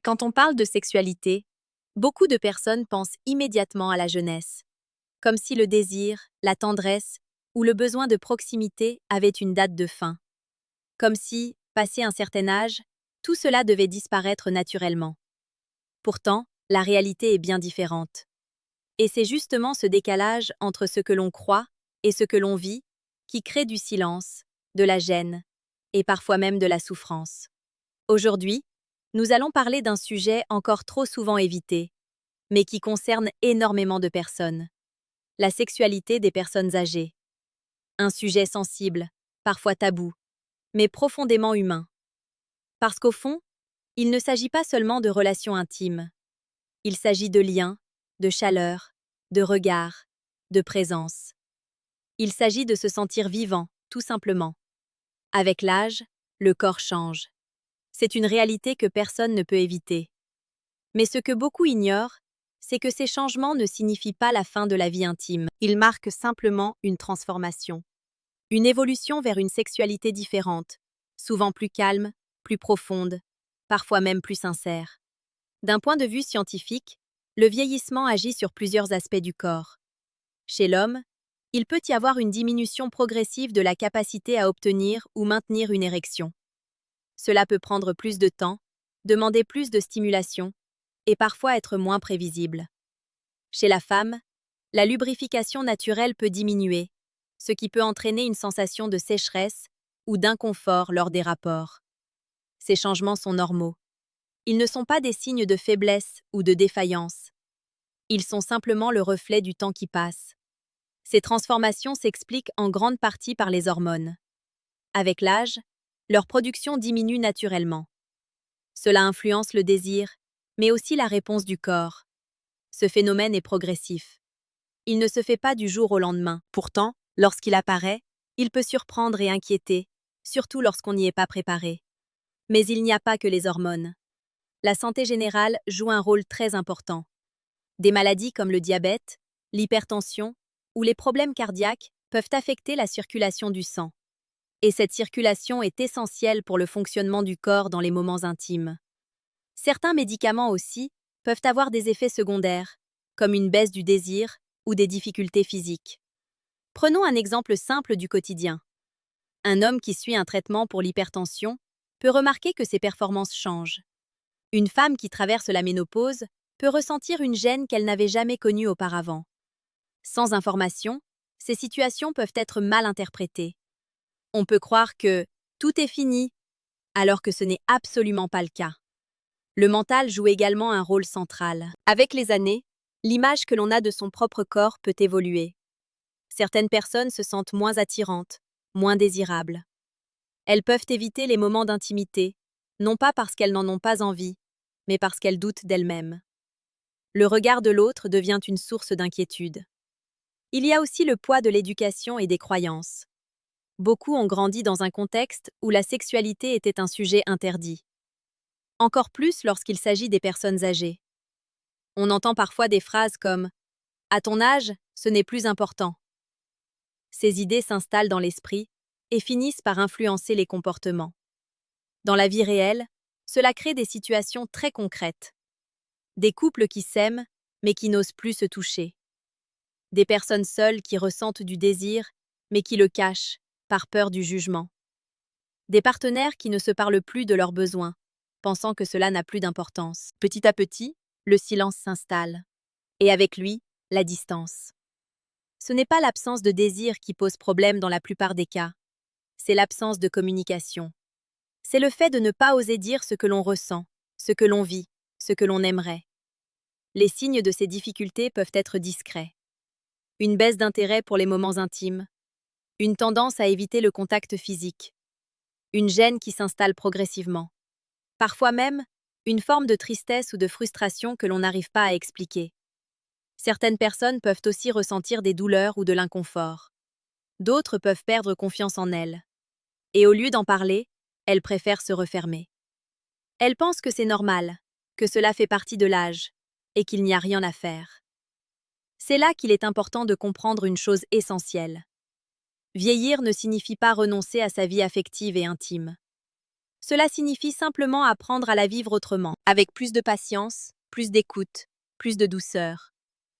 Quand on parle de sexualité, beaucoup de personnes pensent immédiatement à la jeunesse, comme si le désir, la tendresse ou le besoin de proximité avaient une date de fin, comme si, passé un certain âge, tout cela devait disparaître naturellement. Pourtant, la réalité est bien différente. Et c'est justement ce décalage entre ce que l'on croit et ce que l'on vit qui crée du silence, de la gêne et parfois même de la souffrance. Aujourd'hui, nous allons parler d'un sujet encore trop souvent évité, mais qui concerne énormément de personnes. La sexualité des personnes âgées. Un sujet sensible, parfois tabou, mais profondément humain. Parce qu'au fond, il ne s'agit pas seulement de relations intimes. Il s'agit de liens, de chaleur, de regard, de présence. Il s'agit de se sentir vivant, tout simplement. Avec l'âge, le corps change. C'est une réalité que personne ne peut éviter. Mais ce que beaucoup ignorent, c'est que ces changements ne signifient pas la fin de la vie intime. Ils marquent simplement une transformation. Une évolution vers une sexualité différente, souvent plus calme, plus profonde, parfois même plus sincère. D'un point de vue scientifique, le vieillissement agit sur plusieurs aspects du corps. Chez l'homme, il peut y avoir une diminution progressive de la capacité à obtenir ou maintenir une érection. Cela peut prendre plus de temps, demander plus de stimulation, et parfois être moins prévisible. Chez la femme, la lubrification naturelle peut diminuer, ce qui peut entraîner une sensation de sécheresse ou d'inconfort lors des rapports. Ces changements sont normaux. Ils ne sont pas des signes de faiblesse ou de défaillance. Ils sont simplement le reflet du temps qui passe. Ces transformations s'expliquent en grande partie par les hormones. Avec l'âge, leur production diminue naturellement. Cela influence le désir, mais aussi la réponse du corps. Ce phénomène est progressif. Il ne se fait pas du jour au lendemain. Pourtant, lorsqu'il apparaît, il peut surprendre et inquiéter, surtout lorsqu'on n'y est pas préparé. Mais il n'y a pas que les hormones. La santé générale joue un rôle très important. Des maladies comme le diabète, l'hypertension ou les problèmes cardiaques peuvent affecter la circulation du sang. Et cette circulation est essentielle pour le fonctionnement du corps dans les moments intimes. Certains médicaments aussi peuvent avoir des effets secondaires, comme une baisse du désir ou des difficultés physiques. Prenons un exemple simple du quotidien. Un homme qui suit un traitement pour l'hypertension peut remarquer que ses performances changent. Une femme qui traverse la ménopause peut ressentir une gêne qu'elle n'avait jamais connue auparavant. Sans information, ces situations peuvent être mal interprétées. On peut croire que tout est fini, alors que ce n'est absolument pas le cas. Le mental joue également un rôle central. Avec les années, l'image que l'on a de son propre corps peut évoluer. Certaines personnes se sentent moins attirantes, moins désirables. Elles peuvent éviter les moments d'intimité, non pas parce qu'elles n'en ont pas envie, mais parce qu'elles doutent d'elles-mêmes. Le regard de l'autre devient une source d'inquiétude. Il y a aussi le poids de l'éducation et des croyances. Beaucoup ont grandi dans un contexte où la sexualité était un sujet interdit. Encore plus lorsqu'il s'agit des personnes âgées. On entend parfois des phrases comme « À ton âge, ce n'est plus important ». Ces idées s'installent dans l'esprit et finissent par influencer les comportements. Dans la vie réelle, cela crée des situations très concrètes. Des couples qui s'aiment, mais qui n'osent plus se toucher. Des personnes seules qui ressentent du désir, mais qui le cachent, par peur du jugement. Des partenaires qui ne se parlent plus de leurs besoins, pensant que cela n'a plus d'importance. Petit à petit, le silence s'installe. Et avec lui, la distance. Ce n'est pas l'absence de désir qui pose problème dans la plupart des cas. C'est l'absence de communication. C'est le fait de ne pas oser dire ce que l'on ressent, ce que l'on vit, ce que l'on aimerait. Les signes de ces difficultés peuvent être discrets. Une baisse d'intérêt pour les moments intimes, une tendance à éviter le contact physique, une gêne qui s'installe progressivement. Parfois même, une forme de tristesse ou de frustration que l'on n'arrive pas à expliquer. Certaines personnes peuvent aussi ressentir des douleurs ou de l'inconfort. D'autres peuvent perdre confiance en elles. Et au lieu d'en parler, elles préfèrent se refermer. Elles pensent que c'est normal, que cela fait partie de l'âge, et qu'il n'y a rien à faire. C'est là qu'il est important de comprendre une chose essentielle. Vieillir ne signifie pas renoncer à sa vie affective et intime. Cela signifie simplement apprendre à la vivre autrement, avec plus de patience, plus d'écoute, plus de douceur.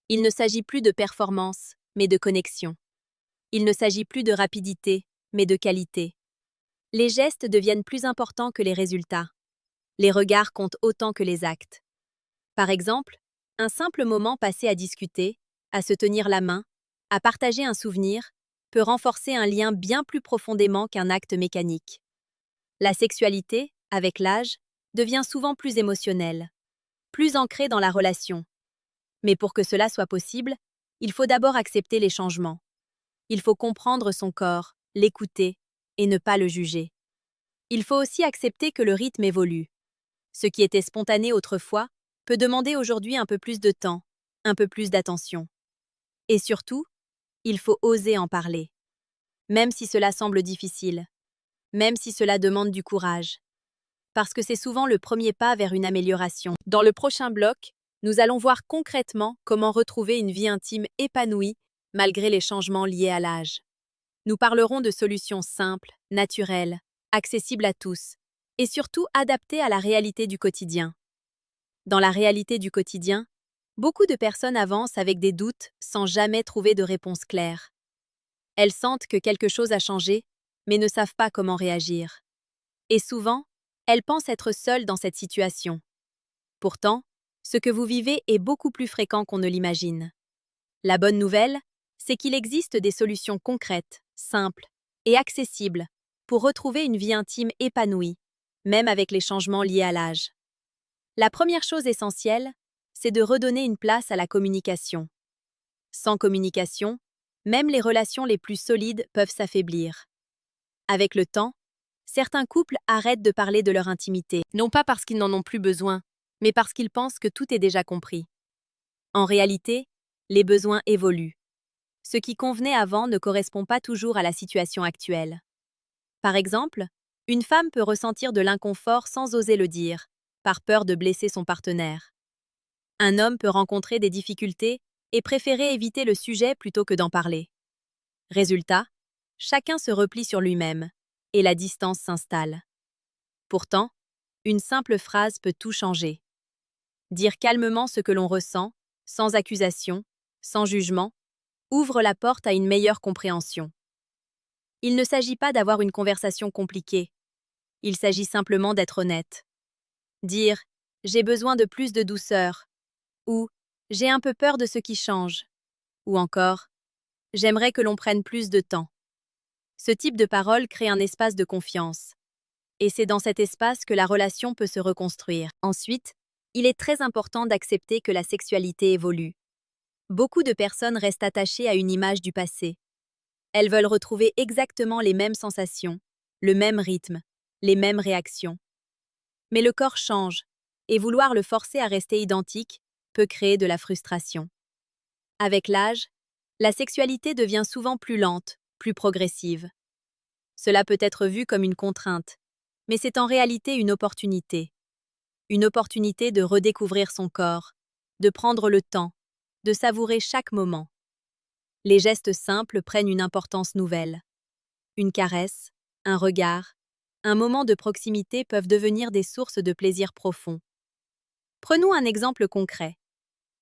Il ne s'agit plus de performance, mais de connexion. Il ne s'agit plus de rapidité, mais de qualité. Les gestes deviennent plus importants que les résultats. Les regards comptent autant que les actes. Par exemple, un simple moment passé à discuter, à se tenir la main, à partager un souvenir, peut renforcer un lien bien plus profondément qu'un acte mécanique. La sexualité, avec l'âge, devient souvent plus émotionnelle, plus ancrée dans la relation. Mais pour que cela soit possible, il faut d'abord accepter les changements. Il faut comprendre son corps, l'écouter et ne pas le juger. Il faut aussi accepter que le rythme évolue. Ce qui était spontané autrefois peut demander aujourd'hui un peu plus de temps, un peu plus d'attention. Et surtout, il faut oser en parler. Même si cela semble difficile, même si cela demande du courage. Parce que c'est souvent le premier pas vers une amélioration. Dans le prochain bloc, nous allons voir concrètement comment retrouver une vie intime épanouie malgré les changements liés à l'âge. Nous parlerons de solutions simples, naturelles, accessibles à tous, et surtout adaptées à la réalité du quotidien. Dans la réalité du quotidien, beaucoup de personnes avancent avec des doutes sans jamais trouver de réponse claire. Elles sentent que quelque chose a changé, mais ne savent pas comment réagir. Et souvent, elles pensent être seules dans cette situation. Pourtant, ce que vous vivez est beaucoup plus fréquent qu'on ne l'imagine. La bonne nouvelle, c'est qu'il existe des solutions concrètes, simples et accessibles pour retrouver une vie intime épanouie, même avec les changements liés à l'âge. La première chose essentielle, c'est de redonner une place à la communication. Sans communication, même les relations les plus solides peuvent s'affaiblir. Avec le temps, certains couples arrêtent de parler de leur intimité, non pas parce qu'ils n'en ont plus besoin, mais parce qu'ils pensent que tout est déjà compris. En réalité, les besoins évoluent. Ce qui convenait avant ne correspond pas toujours à la situation actuelle. Par exemple, une femme peut ressentir de l'inconfort sans oser le dire, par peur de blesser son partenaire. Un homme peut rencontrer des difficultés et préférer éviter le sujet plutôt que d'en parler. Résultat, chacun se replie sur lui-même, et la distance s'installe. Pourtant, une simple phrase peut tout changer. Dire calmement ce que l'on ressent, sans accusation, sans jugement, ouvre la porte à une meilleure compréhension. Il ne s'agit pas d'avoir une conversation compliquée. Il s'agit simplement d'être honnête. Dire « j'ai besoin de plus de douceur » ou « j'ai un peu peur de ce qui change » ou encore « j'aimerais que l'on prenne plus de temps ». Ce type de parole crée un espace de confiance. Et c'est dans cet espace que la relation peut se reconstruire. Ensuite, il est très important d'accepter que la sexualité évolue. Beaucoup de personnes restent attachées à une image du passé. Elles veulent retrouver exactement les mêmes sensations, le même rythme, les mêmes réactions. Mais le corps change, et vouloir le forcer à rester identique peut créer de la frustration. Avec l'âge, la sexualité devient souvent plus lente, plus progressive. Cela peut être vu comme une contrainte, mais c'est en réalité une opportunité. Une opportunité de redécouvrir son corps, de prendre le temps, de savourer chaque moment. Les gestes simples prennent une importance nouvelle. Une caresse, un regard, un moment de proximité peuvent devenir des sources de plaisir profond. Prenons un exemple concret.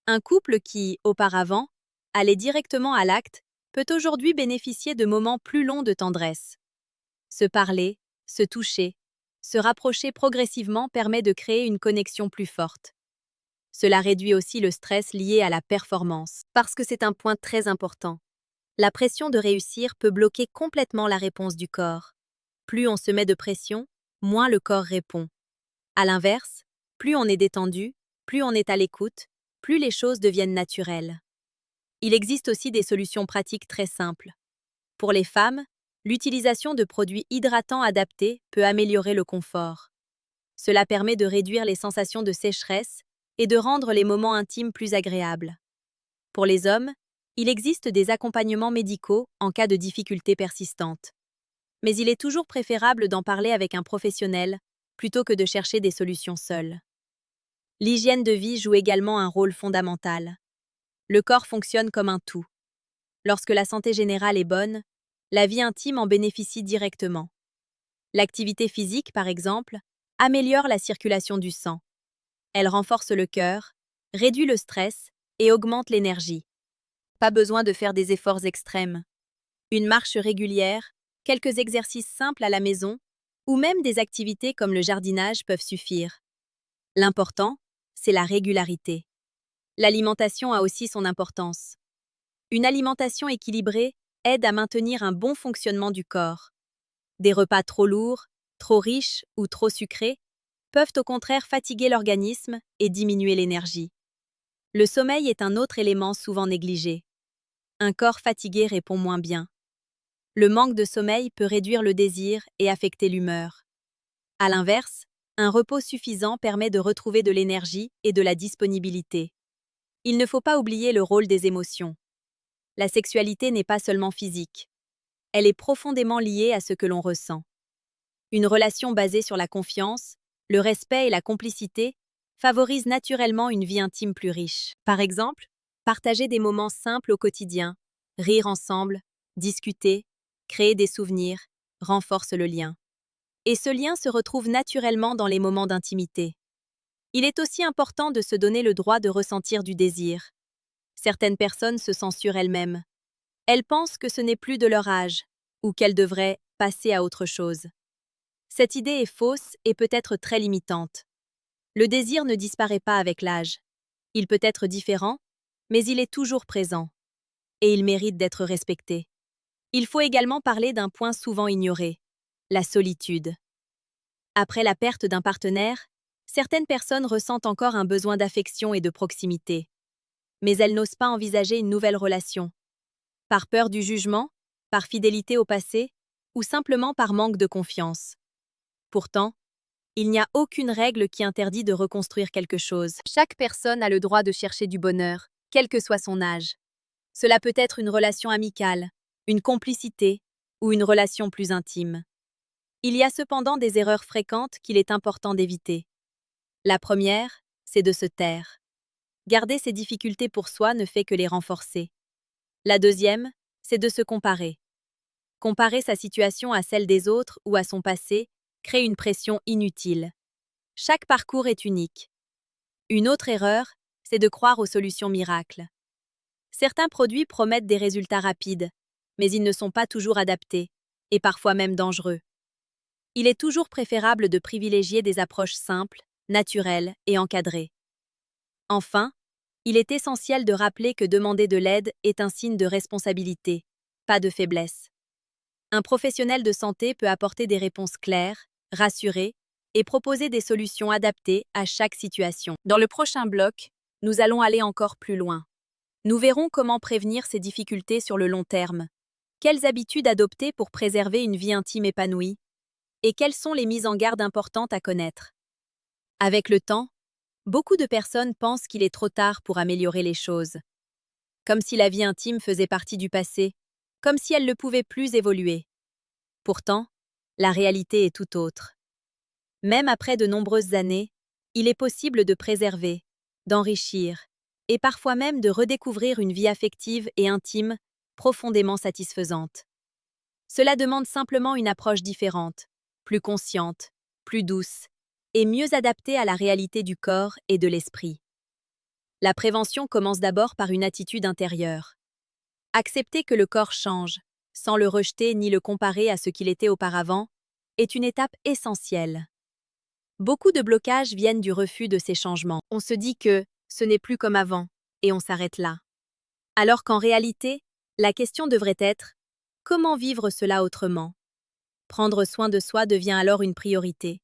Un couple qui, auparavant, allait directement à l'acte, peut aujourd'hui bénéficier de moments plus longs de tendresse. Se parler, se toucher, se rapprocher progressivement permet de créer une connexion plus forte. Cela réduit aussi le stress lié à la performance, parce que c'est un point très important. La pression de réussir peut bloquer complètement la réponse du corps. Plus on se met de pression, moins le corps répond. À l'inverse, plus on est détendu, plus on est à l'écoute, plus les choses deviennent naturelles. Il existe aussi des solutions pratiques très simples. Pour les femmes, l'utilisation de produits hydratants adaptés peut améliorer le confort. Cela permet de réduire les sensations de sécheresse et de rendre les moments intimes plus agréables. Pour les hommes, il existe des accompagnements médicaux en cas de difficultés persistantes. Mais il est toujours préférable d'en parler avec un professionnel plutôt que de chercher des solutions seules. L'hygiène de vie joue également un rôle fondamental. Le corps fonctionne comme un tout. Lorsque la santé générale est bonne, la vie intime en bénéficie directement. L'activité physique, par exemple, améliore la circulation du sang. Elle renforce le cœur, réduit le stress et augmente l'énergie. Pas besoin de faire des efforts extrêmes. Une marche régulière, quelques exercices simples à la maison, ou même des activités comme le jardinage peuvent suffire. L'important, c'est la régularité. L'alimentation a aussi son importance. Une alimentation équilibrée aide à maintenir un bon fonctionnement du corps. Des repas trop lourds, trop riches ou trop sucrés peuvent au contraire fatiguer l'organisme et diminuer l'énergie. Le sommeil est un autre élément souvent négligé. Un corps fatigué répond moins bien. Le manque de sommeil peut réduire le désir et affecter l'humeur. À l'inverse, un repos suffisant permet de retrouver de l'énergie et de la disponibilité. Il ne faut pas oublier le rôle des émotions. La sexualité n'est pas seulement physique. Elle est profondément liée à ce que l'on ressent. Une relation basée sur la confiance, le respect et la complicité favorise naturellement une vie intime plus riche. Par exemple, partager des moments simples au quotidien, rire ensemble, discuter, créer des souvenirs, renforce le lien. Et ce lien se retrouve naturellement dans les moments d'intimité. Il est aussi important de se donner le droit de ressentir du désir. Certaines personnes se censurent elles-mêmes. Elles pensent que ce n'est plus de leur âge, ou qu'elles devraient passer à autre chose. Cette idée est fausse et peut être très limitante. Le désir ne disparaît pas avec l'âge. Il peut être différent, mais il est toujours présent. Et il mérite d'être respecté. Il faut également parler d'un point souvent ignoré, la solitude. Après la perte d'un partenaire, certaines personnes ressentent encore un besoin d'affection et de proximité. Mais elles n'osent pas envisager une nouvelle relation. Par peur du jugement, par fidélité au passé, ou simplement par manque de confiance. Pourtant, il n'y a aucune règle qui interdit de reconstruire quelque chose. Chaque personne a le droit de chercher du bonheur, quel que soit son âge. Cela peut être une relation amicale, une complicité ou une relation plus intime. Il y a cependant des erreurs fréquentes qu'il est important d'éviter. La première, c'est de se taire. Garder ses difficultés pour soi ne fait que les renforcer. La deuxième, c'est de se comparer. Comparer sa situation à celle des autres ou à son passé crée une pression inutile. Chaque parcours est unique. Une autre erreur, c'est de croire aux solutions miracles. Certains produits promettent des résultats rapides, mais ils ne sont pas toujours adaptés, et parfois même dangereux. Il est toujours préférable de privilégier des approches simples, naturelles et encadrées. Enfin, il est essentiel de rappeler que demander de l'aide est un signe de responsabilité, pas de faiblesse. Un professionnel de santé peut apporter des réponses claires, rassurer et proposer des solutions adaptées à chaque situation. Dans le prochain bloc, nous allons aller encore plus loin. Nous verrons comment prévenir ces difficultés sur le long terme, quelles habitudes adopter pour préserver une vie intime épanouie, et quelles sont les mises en garde importantes à connaître. Avec le temps, beaucoup de personnes pensent qu'il est trop tard pour améliorer les choses, comme si la vie intime faisait partie du passé, comme si elle ne pouvait plus évoluer. Pourtant, la réalité est tout autre. Même après de nombreuses années, il est possible de préserver, d'enrichir, et parfois même de redécouvrir une vie affective et intime profondément satisfaisante. Cela demande simplement une approche différente, plus consciente, plus douce, et mieux adaptée à la réalité du corps et de l'esprit. La prévention commence d'abord par une attitude intérieure. Accepter que le corps change, sans le rejeter ni le comparer à ce qu'il était auparavant, est une étape essentielle. Beaucoup de blocages viennent du refus de ces changements. On se dit que ce n'est plus comme avant, et on s'arrête là. Alors qu'en réalité, la question devrait être: comment vivre cela autrement? Prendre soin de soi devient alors une priorité.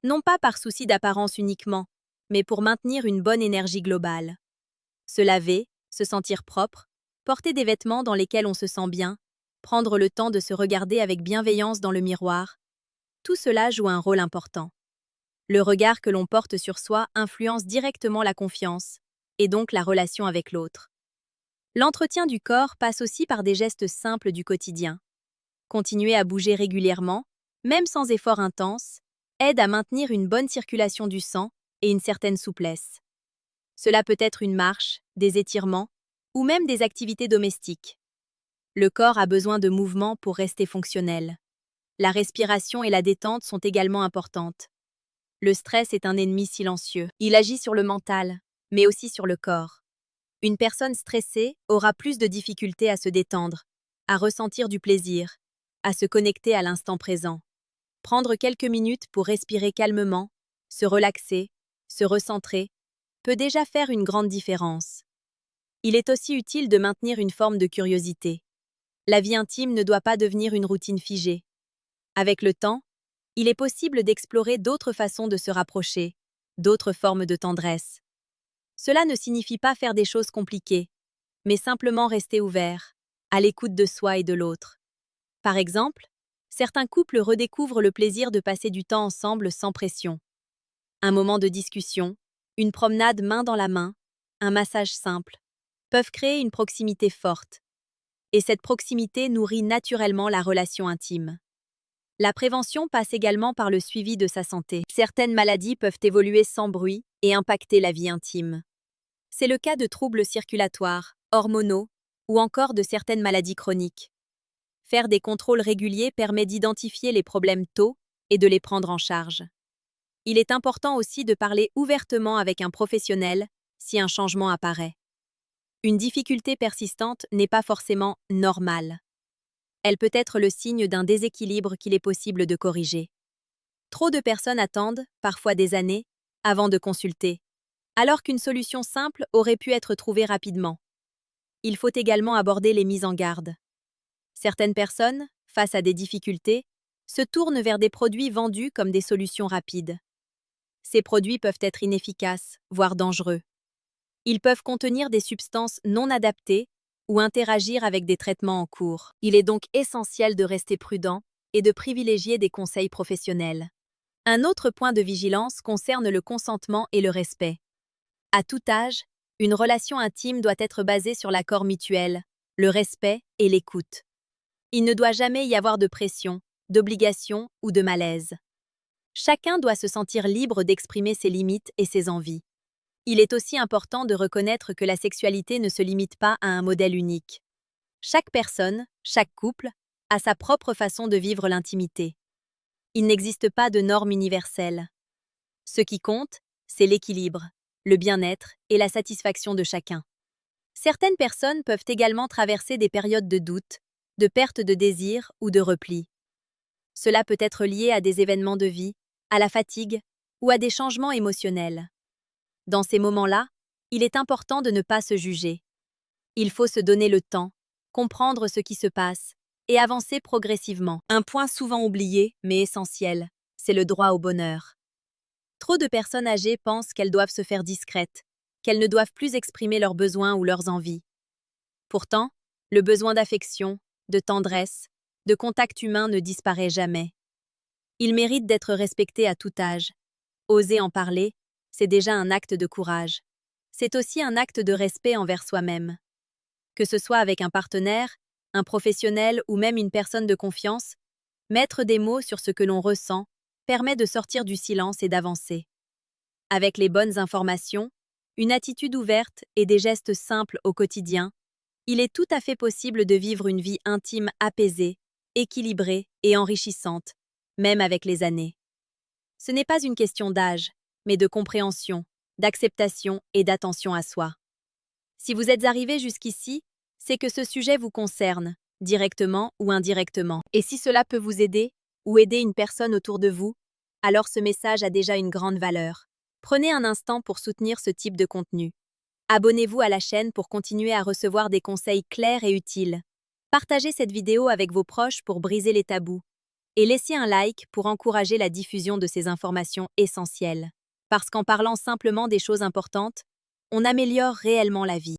Non pas par souci d'apparence uniquement, mais pour maintenir une bonne énergie globale. Se laver, se sentir propre, porter des vêtements dans lesquels on se sent bien, prendre le temps de se regarder avec bienveillance dans le miroir, tout cela joue un rôle important. Le regard que l'on porte sur soi influence directement la confiance, et donc la relation avec l'autre. L'entretien du corps passe aussi par des gestes simples du quotidien. Continuer à bouger régulièrement, même sans effort intense, aide à maintenir une bonne circulation du sang et une certaine souplesse. Cela peut être une marche, des étirements, ou même des activités domestiques. Le corps a besoin de mouvement pour rester fonctionnel. La respiration et la détente sont également importantes. Le stress est un ennemi silencieux. Il agit sur le mental, mais aussi sur le corps. Une personne stressée aura plus de difficultés à se détendre, à ressentir du plaisir, à se connecter à l'instant présent. Prendre quelques minutes pour respirer calmement, se relaxer, se recentrer, peut déjà faire une grande différence. Il est aussi utile de maintenir une forme de curiosité. La vie intime ne doit pas devenir une routine figée. Avec le temps, il est possible d'explorer d'autres façons de se rapprocher, d'autres formes de tendresse. Cela ne signifie pas faire des choses compliquées, mais simplement rester ouvert, à l'écoute de soi et de l'autre. Par exemple, certains couples redécouvrent le plaisir de passer du temps ensemble sans pression. Un moment de discussion, une promenade main dans la main, un massage simple, peuvent créer une proximité forte. Et cette proximité nourrit naturellement la relation intime. La prévention passe également par le suivi de sa santé. Certaines maladies peuvent évoluer sans bruit et impacter la vie intime. C'est le cas de troubles circulatoires, hormonaux ou encore de certaines maladies chroniques. Faire des contrôles réguliers permet d'identifier les problèmes tôt et de les prendre en charge. Il est important aussi de parler ouvertement avec un professionnel si un changement apparaît. Une difficulté persistante n'est pas forcément normale. Elle peut être le signe d'un déséquilibre qu'il est possible de corriger. Trop de personnes attendent, parfois des années, avant de consulter, alors qu'une solution simple aurait pu être trouvée rapidement. Il faut également aborder les mises en garde. Certaines personnes, face à des difficultés, se tournent vers des produits vendus comme des solutions rapides. Ces produits peuvent être inefficaces, voire dangereux. Ils peuvent contenir des substances non adaptées ou interagir avec des traitements en cours. Il est donc essentiel de rester prudent et de privilégier des conseils professionnels. Un autre point de vigilance concerne le consentement et le respect. À tout âge, une relation intime doit être basée sur l'accord mutuel, le respect et l'écoute. Il ne doit jamais y avoir de pression, d'obligation ou de malaise. Chacun doit se sentir libre d'exprimer ses limites et ses envies. Il est aussi important de reconnaître que la sexualité ne se limite pas à un modèle unique. Chaque personne, chaque couple, a sa propre façon de vivre l'intimité. Il n'existe pas de normes universelles. Ce qui compte, c'est l'équilibre, le bien-être et la satisfaction de chacun. Certaines personnes peuvent également traverser des périodes de doute, de perte de désir ou de repli. Cela peut être lié à des événements de vie, à la fatigue ou à des changements émotionnels. Dans ces moments-là, il est important de ne pas se juger. Il faut se donner le temps, comprendre ce qui se passe et avancer progressivement. Un point souvent oublié, mais essentiel, c'est le droit au bonheur. Trop de personnes âgées pensent qu'elles doivent se faire discrètes, qu'elles ne doivent plus exprimer leurs besoins ou leurs envies. Pourtant, le besoin d'affection, de tendresse, de contact humain ne disparaît jamais. Il mérite d'être respecté à tout âge. Oser en parler, c'est déjà un acte de courage. C'est aussi un acte de respect envers soi-même. Que ce soit avec un partenaire, un professionnel ou même une personne de confiance, mettre des mots sur ce que l'on ressent permet de sortir du silence et d'avancer. Avec les bonnes informations, une attitude ouverte et des gestes simples au quotidien, il est tout à fait possible de vivre une vie intime apaisée, équilibrée et enrichissante, même avec les années. Ce n'est pas une question d'âge, mais de compréhension, d'acceptation et d'attention à soi. Si vous êtes arrivé jusqu'ici, c'est que ce sujet vous concerne, directement ou indirectement. Et si cela peut vous aider, ou aider une personne autour de vous, alors ce message a déjà une grande valeur. Prenez un instant pour soutenir ce type de contenu. Abonnez-vous à la chaîne pour continuer à recevoir des conseils clairs et utiles. Partagez cette vidéo avec vos proches pour briser les tabous. Et laissez un like pour encourager la diffusion de ces informations essentielles. Parce qu'en parlant simplement des choses importantes, on améliore réellement la vie.